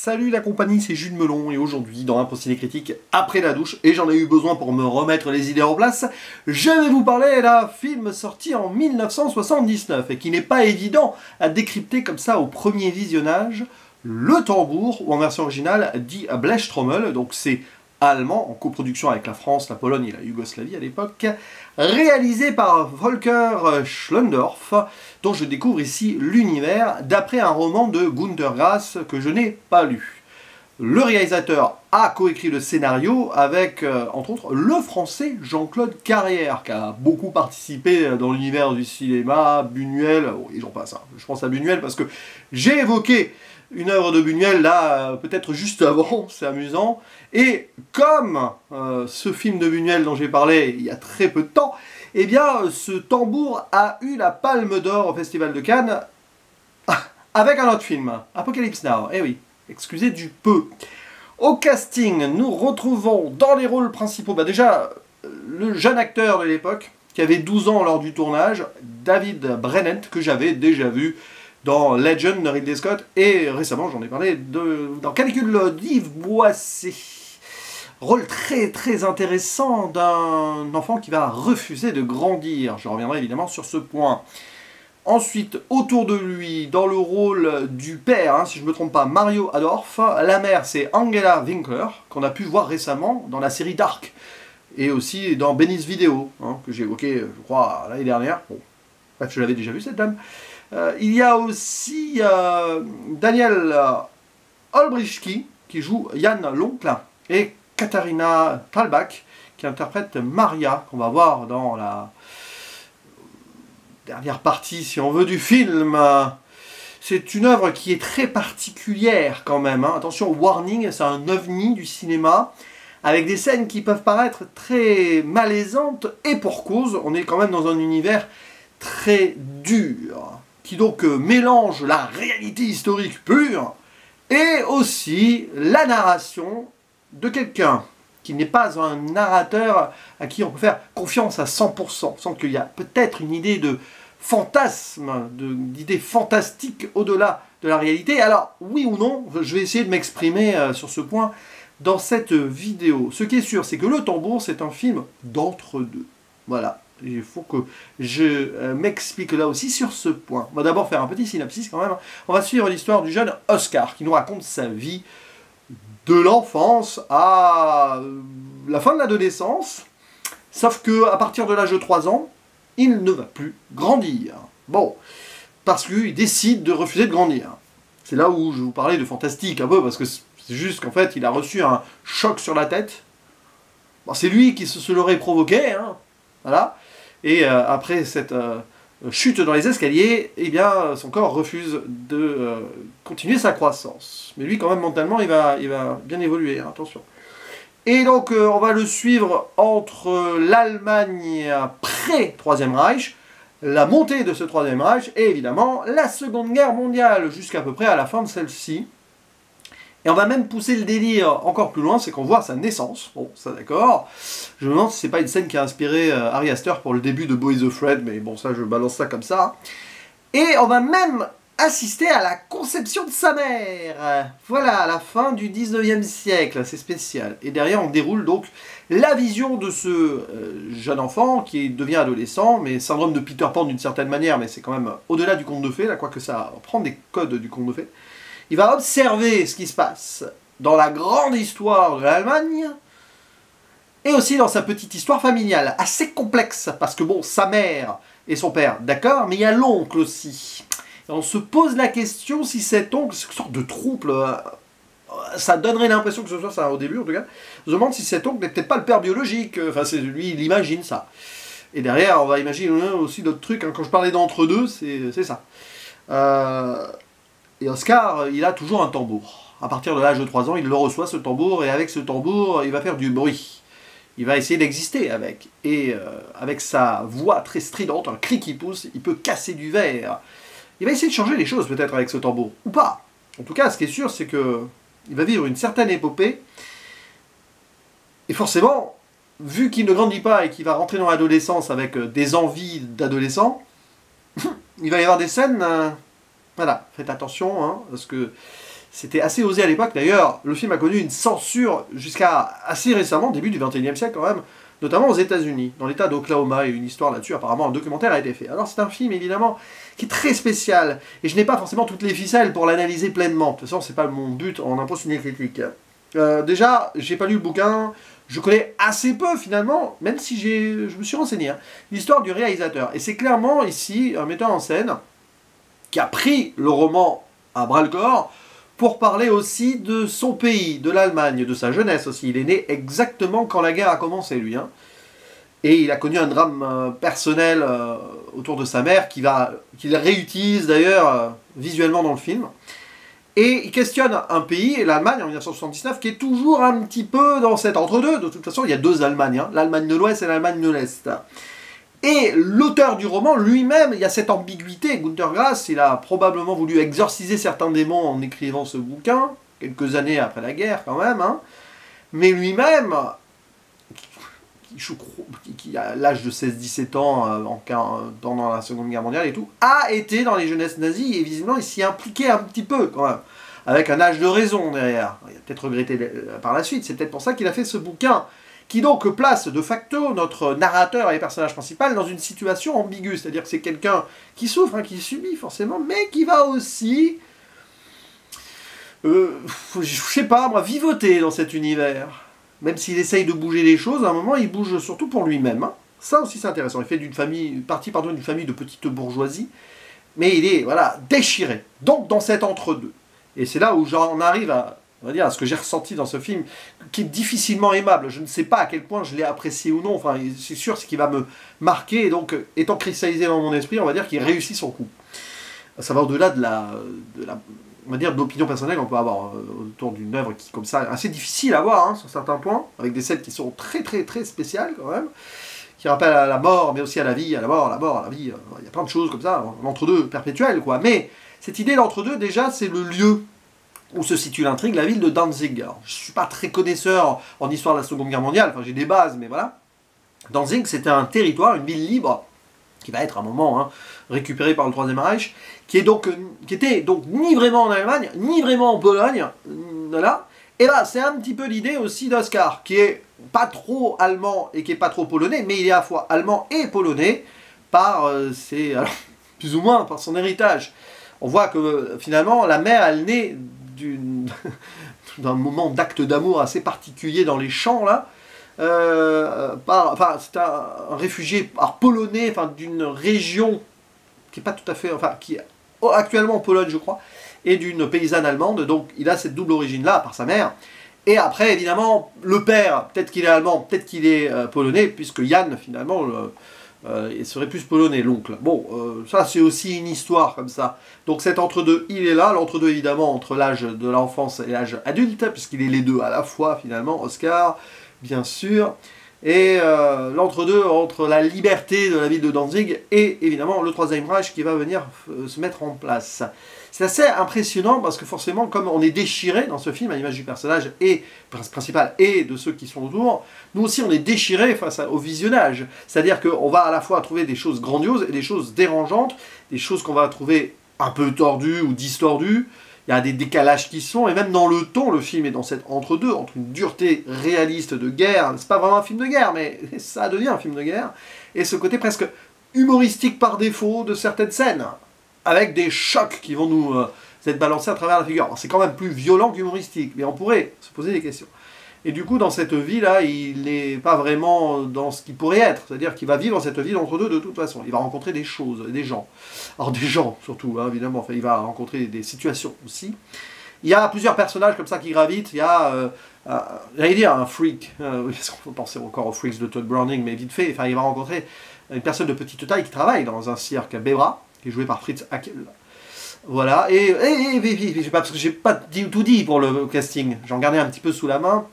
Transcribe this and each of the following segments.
Salut la compagnie, c'est Jules Melon et aujourd'hui dans un procédé critique après la douche, et j'en ai eu besoin pour me remettre les idées en place, je vais vous parler d'un film sorti en 1979 et qui n'est pas évident à décrypter comme ça au premier visionnage, Le Tambour, ou en version originale dit Blechtrommel, donc c'est allemand en coproduction avec la France, la Pologne et la Yougoslavie à l'époque, réalisé par Volker Schlöndorff, dont je découvre ici l'univers d'après un roman de Günter Grass que je n'ai pas lu. Le réalisateur a coécrit le scénario avec, entre autres, le français Jean-Claude Carrière, qui a beaucoup participé dans l'univers du cinéma, Buñuel, et j'en passe. Je pense à Buñuel parce que j'ai évoqué une œuvre de Buñuel, là, peut-être juste avant, c'est amusant. Et comme ce film de Buñuel dont j'ai parlé il y a très peu de temps, eh bien, ce tambour a eu la Palme d'Or au Festival de Cannes avec un autre film, Apocalypse Now. Eh oui, excusez du peu. Au casting, nous retrouvons dans les rôles principaux, déjà, le jeune acteur de l'époque, qui avait 12 ans lors du tournage, David Brennant, que j'avais déjà vu dans Legend de Ridley Scott, et récemment j'en ai parlé dans Canicule d'Yves Boisset. Rôle très intéressant d'un enfant qui va refuser de grandir. Je reviendrai évidemment sur ce point. Ensuite, autour de lui, dans le rôle du père, si je ne me trompe pas, Mario Adorf. La mère, c'est Angela Winkler, qu'on a pu voir récemment dans la série Dark. Et aussi dans Benny's Video, que j'ai évoqué, je crois, l'année dernière. Bon, bref, je l'avais déjà vu cette dame. Il y a aussi Daniel Olbrychski qui joue Yann l'oncle et Katharina Thalbach qui interprète Maria, qu'on va voir dans la dernière partie, si on veut, du film. C'est une œuvre qui est très particulière quand même. Attention, warning, c'est un ovni du cinéma, avec des scènes qui peuvent paraître très malaisantes, et pour cause, on est quand même dans un univers très dur, qui donc mélange la réalité historique pure et aussi la narration de quelqu'un qui n'est pas un narrateur à qui on peut faire confiance à 100%, sans qu'il y a peut-être une idée de fantasme, d'idée fantastique au-delà de la réalité. Alors, oui ou non, je vais essayer de m'exprimer sur ce point dans cette vidéo. Ce qui est sûr, c'est que Le Tambour, c'est un film d'entre-deux. Voilà. Il faut que je m'explique là aussi sur ce point. On va d'abord faire un petit synopsis quand même. On va suivre l'histoire du jeune Oscar qui nous raconte sa vie de l'enfance à la fin de l'adolescence. Sauf qu'à partir de l'âge de 3 ans, il ne va plus grandir. Bon, parce qu'il décide de refuser de grandir. C'est là où je vous parlais de fantastique un peu, parce que c'est juste qu'en fait, il a reçu un choc sur la tête. Bon, c'est lui qui se l'aurait provoqué, voilà. Et après cette chute dans les escaliers, eh bien, son corps refuse de continuer sa croissance. Mais lui, quand même, mentalement, il va bien évoluer, attention. Et donc, on va le suivre entre l'Allemagne pré-Troisième Reich, la montée de ce Troisième Reich, et évidemment, la Seconde Guerre mondiale, jusqu'à peu près à la fin de celle-ci. Et on va même pousser le délire encore plus loin, c'est qu'on voit sa naissance. Bon, ça d'accord. Je me demande si c'est pas une scène qui a inspiré Ari Aster pour le début de Boy the Fred, mais bon, ça, je balance ça comme ça. Et on va même assister à la conception de sa mère. Voilà, à la fin du 19e siècle, c'est spécial. Et derrière, on déroule donc la vision de ce jeune enfant qui devient adolescent, mais syndrome de Peter Pan d'une certaine manière, mais c'est quand même au-delà du conte de fées, là, quoique ça prend des codes du conte de fées. Il va observer ce qui se passe dans la grande histoire de l'Allemagne et aussi dans sa petite histoire familiale, assez complexe, parce que bon, sa mère et son père, d'accord, mais il y a l'oncle aussi. Et on se pose la question si cet oncle, c'est une sorte de trouble, ça donnerait l'impression que ce soit ça au début en tout cas, je me demande si cet oncle n'est peut-être pas le père biologique, enfin c'est lui, il imagine ça. Et derrière, on va imaginer aussi d'autres trucs, quand je parlais d'entre-deux, c'est ça. Et Oscar, il a toujours un tambour. À partir de l'âge de 3 ans, il le reçoit, ce tambour, et avec ce tambour, il va faire du bruit. Il va essayer d'exister avec. Et avec sa voix très stridente, un cri qui pousse, il peut casser du verre. Il va essayer de changer les choses peut-être avec ce tambour, ou pas. En tout cas, ce qui est sûr, c'est que il va vivre une certaine épopée. Et forcément, vu qu'il ne grandit pas et qu'il va rentrer dans l'adolescence avec des envies d'adolescent, il va y avoir des scènes... voilà, faites attention, parce que C'était assez osé à l'époque. D'ailleurs, le film a connu une censure jusqu'à assez récemment, début du XXIe siècle quand même, notamment aux États-Unis, dans l'état d'Oklahoma. Il y a une histoire là-dessus, apparemment un documentaire a été fait. Alors c'est un film évidemment qui est très spécial, et je n'ai pas forcément toutes les ficelles pour l'analyser pleinement. De toute façon, c'est pas mon but en impose une critique. Déjà, j'ai pas lu le bouquin, je connais assez peu finalement, même si je me suis renseigné, hein, l'histoire du réalisateur. Et c'est clairement ici un metteur en scène qui a pris le roman à bras-le-corps pour parler aussi de son pays, de l'Allemagne, de sa jeunesse aussi. Il est né exactement quand la guerre a commencé, lui. Hein. Et il a connu un drame personnel autour de sa mère, qu'il réutilise d'ailleurs visuellement dans le film. Et il questionne un pays, l'Allemagne en 1979, qui est toujours un petit peu dans cet entre-deux. De toute façon, il y a deux Allemagnes, hein, l'Allemagne de l'Ouest et l'Allemagne de l'Est. Et l'auteur du roman, lui-même, il y a cette ambiguïté. Günter Grass, il a probablement voulu exorciser certains démons en écrivant ce bouquin, quelques années après la guerre quand même. Hein. Mais lui-même, qui a l'âge de 16-17 ans pendant la Seconde Guerre mondiale et tout, a été dans les jeunesses nazies et visiblement il s'y impliquait un petit peu quand même, avec un âge de raison derrière. Il a peut-être regretté par la suite, c'est peut-être pour ça qu'il a fait ce bouquin, qui donc place de facto notre narrateur et personnage principal dans une situation ambiguë, c'est-à-dire que c'est quelqu'un qui souffre, hein, qui subit forcément, mais qui va aussi, je sais pas moi, vivoter dans cet univers. Même s'il essaye de bouger les choses, à un moment, il bouge surtout pour lui-même. Hein. Ça aussi, c'est intéressant. Il fait d'une famille de petite bourgeoisie, mais il est, voilà, déchiré. Donc, dans cet entre-deux. Et c'est là où j'en arrive on va dire, à ce que j'ai ressenti dans ce film, qui est difficilement aimable. Je ne sais pas à quel point je l'ai apprécié ou non. Enfin, c'est sûr, ce qui va me marquer. Et donc, étant cristallisé dans mon esprit, on va dire qu'il réussit son coup. Ça va au-delà de on va dire, de l'opinion personnelle qu'on peut avoir autour d'une œuvre qui, comme ça, est assez difficile à voir, hein, sur certains points, avec des scènes qui sont très, très, très spéciales, quand même, qui rappellent à la mort, mais aussi à la vie, à la mort, à la vie, il y a plein de choses comme ça, l'entre-deux perpétuel, quoi. Mais, cette idée d'entre-deux, déjà, c'est le lieu où se situe l'intrigue, la ville de Danzig. Alors, je ne suis pas très connaisseur en histoire de la Seconde Guerre mondiale, enfin, j'ai des bases, mais voilà. Danzig, c'était un territoire, une ville libre, qui va être à un moment récupéré par le Troisième Reich, qui était donc ni vraiment en Allemagne, ni vraiment en Pologne, voilà. Et là, c'est un petit peu l'idée aussi d'Oscar, qui est pas trop allemand et qui est pas trop polonais, mais il est à la fois allemand et polonais par plus ou moins par son héritage. On voit que finalement, la mère, elle naît d'un moment d'acte d'amour assez particulier dans les champs, là. C'est un réfugié polonais, d'une région qui est pas tout à fait, qui est actuellement en Pologne, je crois, et d'une paysanne allemande. Donc il a cette double origine-là par sa mère. Et après, évidemment, le père, peut-être qu'il est allemand, peut-être qu'il est polonais, puisque Yann, finalement, il serait plus polonais, l'oncle. Bon, ça c'est aussi une histoire comme ça. Donc cet entre-deux, il est là, l'entre-deux évidemment entre l'âge de l'enfance et l'âge adulte, puisqu'il est les deux à la fois, finalement, Oscar, bien sûr, et l'entre-deux entre la liberté de la ville de Danzig et évidemment le Troisième Reich qui va venir se mettre en place. C'est assez impressionnant parce que forcément, comme on est déchiré dans ce film à l'image du personnage et principal et de ceux qui sont autour, nous aussi on est déchiré face au visionnage. C'est-à-dire qu'on va à la fois trouver des choses grandioses et des choses dérangeantes, des choses qu'on va trouver un peu tordues ou distordues. Il y a des décalages qui sont, et même dans le ton, le film est dans cet entre-deux, entre une dureté réaliste de guerre, c'est pas vraiment un film de guerre, mais ça devient un film de guerre, et ce côté presque humoristique par défaut de certaines scènes, avec des chocs qui vont nous être balancés à travers la figure. C'est quand même plus violent qu'humoristique, mais on pourrait se poser des questions. Et du coup, dans cette vie-là, il n'est pas vraiment dans ce qu'il pourrait être. C'est-à-dire qu'il va vivre cette vie entre deux de toute façon. Il va rencontrer des choses, des gens. Alors des gens, surtout, hein, évidemment. Enfin, il va rencontrer des situations aussi. Il y a plusieurs personnages comme ça qui gravitent. Il y a, j'allais dire, un freak. Parce qu'on peut penser encore aux freaks de Todd Browning, mais vite fait. Enfin, il va rencontrer une personne de petite taille qui travaille dans un cirque à Bebra, qui est joué par Fritz Hackel. Voilà, et parce que j'ai pas tout dit pour le casting, j'en gardais un petit peu sous la main.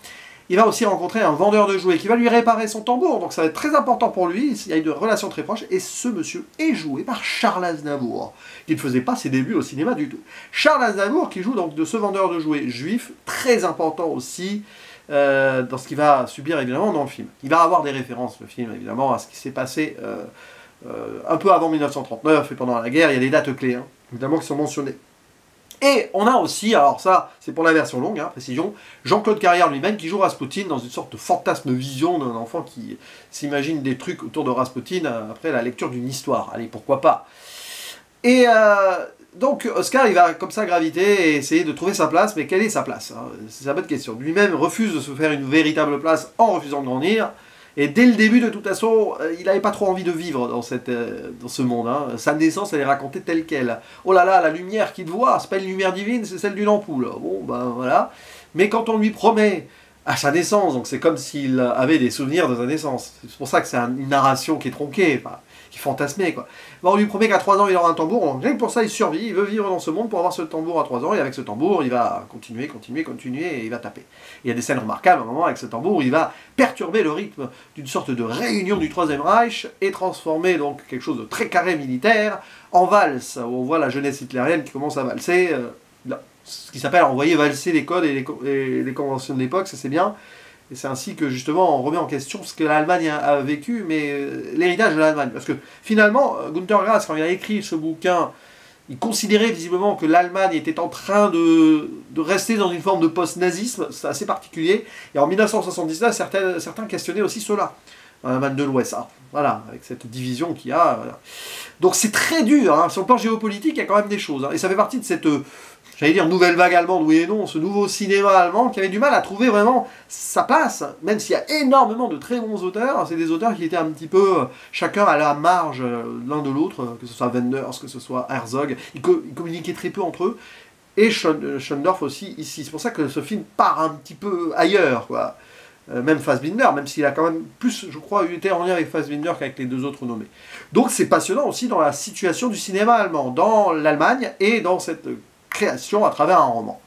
Il va aussi rencontrer un vendeur de jouets qui va lui réparer son tambour, donc ça va être très important pour lui, il y a une relation très proche, et ce monsieur est joué par Charles Aznavour, qui ne faisait pas ses débuts au cinéma du tout. Charles Aznavour qui joue donc de ce vendeur de jouets juif, très important aussi dans ce qu'il va subir évidemment dans le film. Il va avoir des références, le film, évidemment, à ce qui s'est passé un peu avant 1939 et pendant la guerre, il y a des dates clés, hein, évidemment, qui sont mentionnées. Et on a aussi, alors ça c'est pour la version longue, hein, précision, Jean-Claude Carrière lui-même qui joue Rasputin dans une sorte de fantasme vision d'un enfant qui s'imagine des trucs autour de Rasputin après la lecture d'une histoire. Allez, pourquoi pas. Et donc Oscar il va comme ça graviter et essayer de trouver sa place, mais quelle est sa place, hein? C'est la bonne question. Lui-même refuse de se faire une véritable place en refusant de grandir. Et dès le début, de toute façon, il n'avait pas trop envie de vivre dans ce monde. Hein. Sa naissance, elle est racontée telle qu'elle. Oh là là, la lumière qu'il voit, c'est pas une lumière divine, c'est celle d'une ampoule. Bon, ben voilà. Mais quand on lui promet à sa naissance, donc c'est comme s'il avait des souvenirs de sa naissance. C'est pour ça que c'est une narration qui est tronquée, enfin, qui est fantasmée, quoi. Ben, on lui promet qu'à 3 ans, il aura un tambour. Donc, rien que pour ça, il survit. Il veut vivre dans ce monde pour avoir ce tambour à 3 ans. Et avec ce tambour, il va continuer, et il va taper. Il y a des scènes remarquables, à un moment, avec ce tambour, où il va perturber le rythme d'une sorte de réunion du Troisième Reich et transformer donc quelque chose de très carré militaire en valse, où on voit la jeunesse hitlérienne qui commence à valser, ce qui s'appelle envoyer valser les codes et les conventions de l'époque, ça c'est bien. Et c'est ainsi que justement on remet en question ce que l'Allemagne a vécu, mais l'héritage de l'Allemagne. Parce que finalement, Günter Grass, quand il a écrit ce bouquin, il considérait visiblement que l'Allemagne était en train de rester dans une forme de post-nazisme, c'est assez particulier. Et en 1979, certains questionnaient aussi cela, l'Allemagne de l'Ouest. Ah, voilà, avec cette division qu'il y a. Voilà. Donc c'est très dur, hein. Sur le plan géopolitique, il y a quand même des choses. Hein. Et ça fait partie de cette, j'allais dire, nouvelle vague allemande, oui et non, ce nouveau cinéma allemand qui avait du mal à trouver vraiment sa place, même s'il y a énormément de très bons auteurs. C'est des auteurs qui étaient un petit peu, chacun à la marge l'un de l'autre, que ce soit Wenders, que ce soit Herzog. Ils communiquaient très peu entre eux. Et Schoendorf aussi, ici. C'est pour ça que ce film part un petit peu ailleurs, quoi. Même Fassbinder, même s'il a quand même plus, je crois, été en lien avec Fassbinder qu'avec les deux autres nommés. Donc c'est passionnant aussi dans la situation du cinéma allemand, dans l'Allemagne et dans cette création à travers un roman.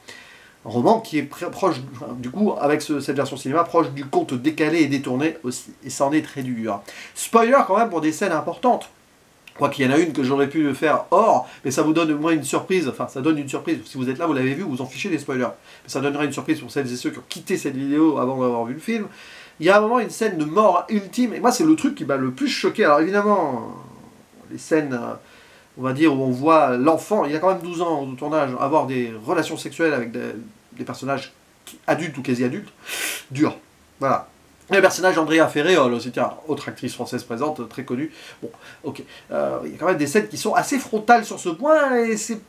Un roman qui est proche, du coup, avec cette version cinéma, proche du conte décalé et détourné aussi. Et ça en est très dur. Spoiler quand même pour des scènes importantes. Quoi qu'il y en a une que j'aurais pu faire hors, mais ça vous donne au moins une surprise, enfin ça donne une surprise, si vous êtes là, vous l'avez vu, vous en fichez des spoilers. Mais ça donnera une surprise pour celles et ceux qui ont quitté cette vidéo avant d'avoir vu le film. Il y a un moment une scène de mort ultime, et moi c'est le truc qui m'a le plus choqué. Alors évidemment, les scènes, on va dire, où on voit l'enfant, il a quand même 12 ans au tournage, avoir des relations sexuelles avec des personnages adultes ou quasi-adultes, dur. Voilà. Le personnage d'Andrea Ferréol, c'était une autre actrice française présente, très connue. Bon, ok. Il y a quand même des scènes qui sont assez frontales sur ce point, et c'est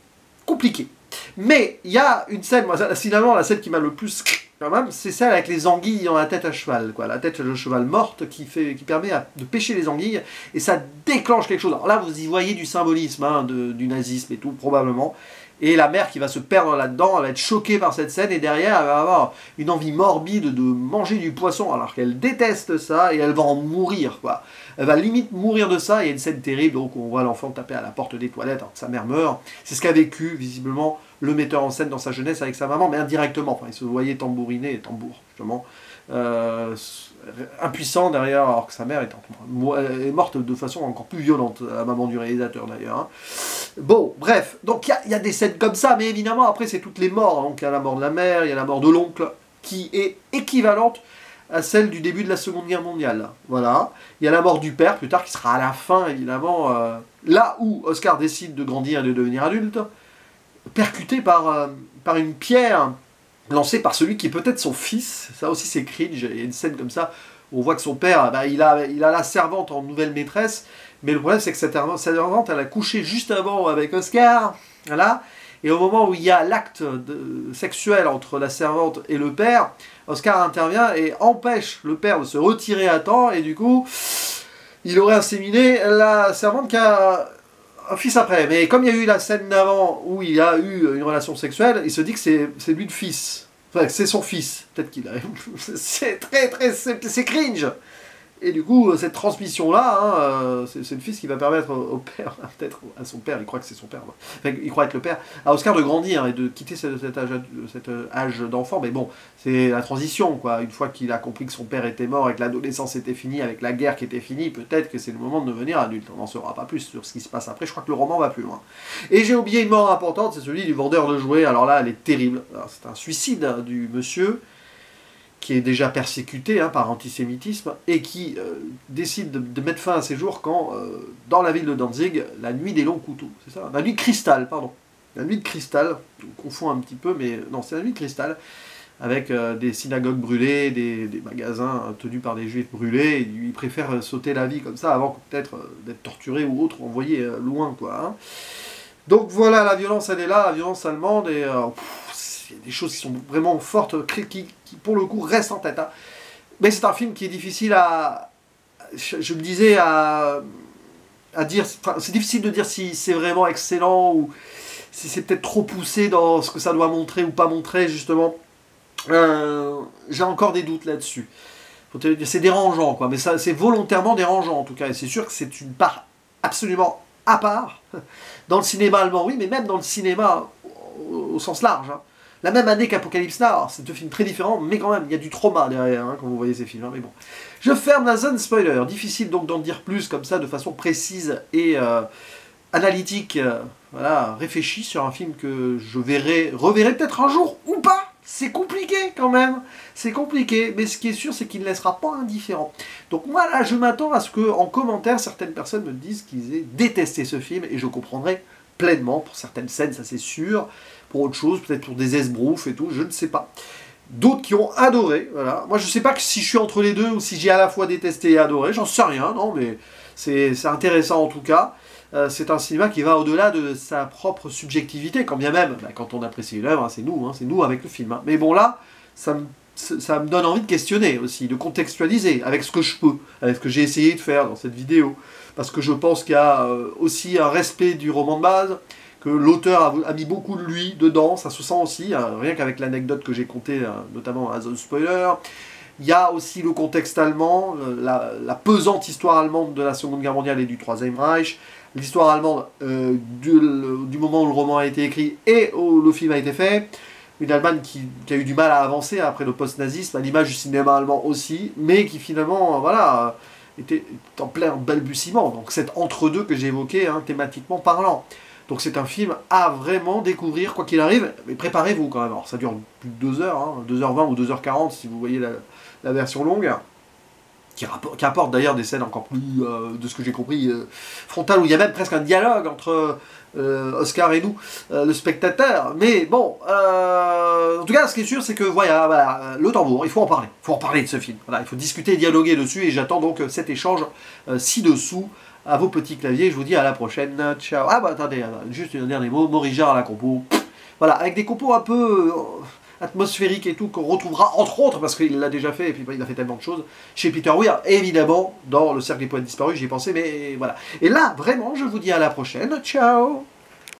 compliqué. Mais il y a une scène, moi, finalement, la scène qui m'a le plus quand même, c'est celle avec les anguilles dans la tête à cheval, quoi. La tête de cheval morte qui permet de pêcher les anguilles, et ça déclenche quelque chose. Alors là, vous y voyez du symbolisme, hein, du nazisme et tout, probablement. Et la mère qui va se perdre là-dedans, elle va être choquée par cette scène, et derrière, elle va avoir une envie morbide de manger du poisson, alors qu'elle déteste ça, et elle va en mourir, quoi. Elle va limite mourir de ça, et il y a une scène terrible, donc on voit l'enfant taper à la porte des toilettes alors que sa mère meurt. C'est ce qu'a vécu, visiblement, le metteur en scène dans sa jeunesse avec sa maman, mais indirectement. Enfin, il se voyait tambouriner, tambour, justement. Impuissant derrière, alors que sa mère est morte de façon encore plus violente, la maman du réalisateur d'ailleurs. Hein. Bon, bref, donc il y a des scènes comme ça, mais évidemment après c'est toutes les morts. Donc il y a la mort de la mère, il y a la mort de l'oncle, qui est équivalente à celle du début de la Seconde Guerre mondiale. Voilà. Il y a la mort du père, plus tard, qui sera à la fin, évidemment, là où Oscar décide de grandir et de devenir adulte, percuté par une pierre lancé par celui qui est peut-être son fils. Ça aussi c'est cringe, il y a une scène comme ça où on voit que son père, il a la servante en nouvelle maîtresse, mais le problème c'est que cette servante elle a couché juste avant avec Oscar, voilà, et au moment où il y a l'acte sexuel entre la servante et le père, Oscar intervient et empêche le père de se retirer à temps, et du coup il aurait inséminé la servante qui a un fils après. Mais comme il y a eu la scène d'avant où il a eu une relation sexuelle, il se dit que c'est lui le fils. Enfin, c'est son fils. Peut-être qu'il a... c'est c'est cringe. Et du coup, cette transmission-là, hein, c'est le fils qui va permettre au père, peut-être à son père, il croit que c'est son père, enfin, il croit être le père, à Oscar de grandir et de quitter cet âge d'enfant. Mais bon, c'est la transition, quoi. Une fois qu'il a compris que son père était mort et que l'adolescence était finie, avec la guerre qui était finie, peut-être que c'est le moment de devenir adulte. On n'en saura pas plus sur ce qui se passe après. Je crois que le roman va plus loin. Et j'ai oublié une mort importante, c'est celui du vendeur de jouets. Alors là, elle est terrible. C'est un suicide, hein, du monsieur qui est déjà persécuté, hein, par antisémitisme, et qui décide de mettre fin à ses jours quand, dans la ville de Danzig, la nuit des longs couteaux, c'est ça, la nuit cristal, pardon. La Nuit de Cristal, on confond un petit peu, mais non, c'est La Nuit de Cristal, avec des synagogues brûlées, des magasins tenus par des juifs brûlés, et ils préfèrent sauter la vie comme ça avant peut-être d'être torturés ou autre, envoyés loin, quoi. Hein. Donc voilà, la violence, elle est là, la violence allemande, et il y a des choses qui sont vraiment fortes, qui pour le coup restent en tête. Hein. Mais c'est un film qui est difficile je le disais, à dire, c'est difficile de dire si c'est vraiment excellent, ou si c'est peut-être trop poussé dans ce que ça doit montrer ou pas montrer, justement. J'ai encore des doutes là-dessus. C'est dérangeant, quoi, mais c'est volontairement dérangeant, en tout cas, et c'est sûr que c'est une part absolument à part, dans le cinéma allemand, oui, mais même dans le cinéma au sens large. Hein. La même année qu'Apocalypse Now, c'est deux films très différents, mais quand même, il y a du trauma derrière, hein, quand vous voyez ces films, hein, mais bon. Je ferme la zone spoiler, difficile donc d'en dire plus, comme ça, de façon précise et analytique, voilà, réfléchie sur un film que je reverrai peut-être un jour, ou pas. C'est compliqué quand même, c'est compliqué, mais ce qui est sûr, c'est qu'il ne laissera pas indifférent. Donc moi là, je m'attends à ce que, en commentaire, certaines personnes me disent qu'ils aient détesté ce film, et je comprendrai pleinement, pour certaines scènes, ça c'est sûr, pour autre chose, peut-être pour des esbroufs et tout, je ne sais pas. D'autres qui ont adoré, voilà. Moi je ne sais pas si je suis entre les deux, ou si j'ai à la fois détesté et adoré, j'en sais rien, non, mais c'est intéressant en tout cas. C'est un cinéma qui va au-delà de sa propre subjectivité, quand bien même, quand on apprécie une œuvre, hein, c'est nous avec le film. Hein. Mais bon là, ça me donne envie de questionner aussi, de contextualiser avec ce que je peux, avec ce que j'ai essayé de faire dans cette vidéo. Parce que je pense qu'il y a aussi un respect du roman de base, que l'auteur a mis beaucoup de lui dedans, ça se sent aussi, hein, rien qu'avec l'anecdote que j'ai contée, notamment à Zone Spoiler. Il y a aussi le contexte allemand, la pesante histoire allemande de la Seconde Guerre mondiale et du Troisième Reich, l'histoire allemande du moment où le roman a été écrit et où le film a été fait. Une Allemagne qui a eu du mal à avancer après le post-nazisme, à l'image du cinéma allemand aussi, mais qui finalement, voilà, était en plein balbutiement. Donc c'est entre-deux que j'ai évoqué, hein, thématiquement parlant. Donc c'est un film à vraiment découvrir, quoi qu'il arrive, mais préparez-vous quand même. Alors ça dure plus de 2 heures, hein, 2h20 ou 2h40 si vous voyez la version longue. Qui apporte d'ailleurs des scènes encore plus, de ce que j'ai compris, frontales, où il y a même presque un dialogue entre Oscar et nous, le spectateur. Mais bon, en tout cas, ce qui est sûr, c'est que voilà, le tambour, il faut en parler de ce film. Voilà, il faut discuter, dialoguer dessus, et j'attends donc cet échange ci-dessous, à vos petits claviers. Je vous dis à la prochaine, ciao. Ah bah attendez, juste un dernier mot, Maurice Jarre à la compo. Voilà, avec des compos un peu atmosphérique et tout, qu'on retrouvera entre autres, parce qu'il l'a déjà fait, et puis il a fait tellement de choses, chez Peter Weir, évidemment, dans Le Cercle des Poètes Disparus, j'y ai pensé, mais voilà. Et là, vraiment, je vous dis à la prochaine, ciao.